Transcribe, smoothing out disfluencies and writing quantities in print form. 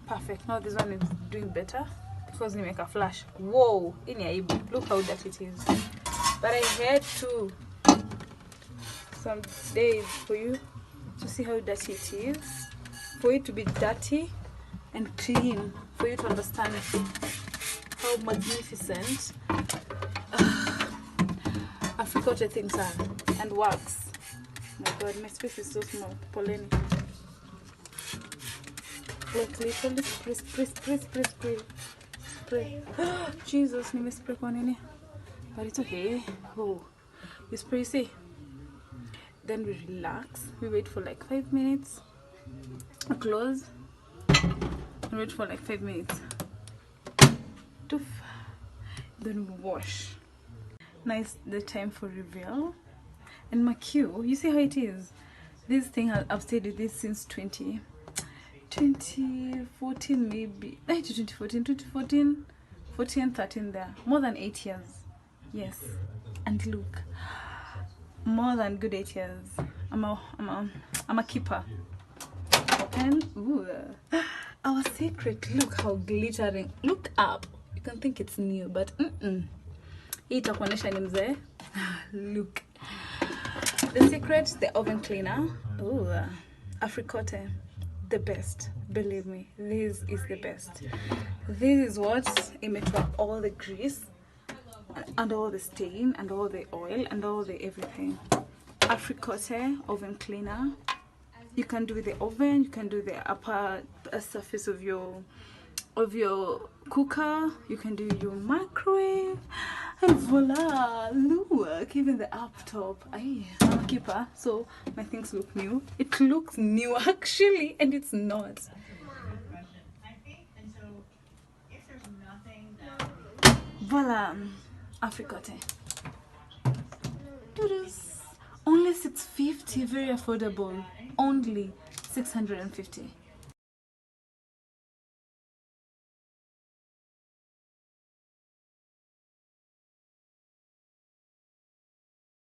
Perfect. Now this one is doing better because we make a flash. Whoa, in your look how dirty it is. But I had to some days for you to see how dirty it is, for it to be dirty and clean, for you to understand how magnificent Africote things are and works. My God, my space is so small. Poleni. Like literally spray. Jesus, nime spray kwa nini? But it's okay. Oh, you spray, see? Then we relax. We wait for like 5 minutes. Close. And wait for like 5 minutes. Then we wash. Now it's the time for reveal. And my queue, you see how it is? This thing I've stayed with this since 2014 maybe. 2014, 13 there. More than 8 years. Yes. And look. More than good 8 years. I'm a keeper. Open. Ooh. Our secret. Look how glittering. Look up. You can think it's new, but look. The secret, the oven cleaner. Ooh. Africote. The best. Believe me. This is the best. This is what emits all the grease and all the stain and all the oil and all the everything. Africote oven cleaner. You can do the oven, you can do the upper surface of your cooker, you can do your microwave, and voila, look, even the up top. I'm a keeper, so my things look new. It looks new actually, and it's not. Voila, Africote. Do this. Only 650, very affordable. Only 650.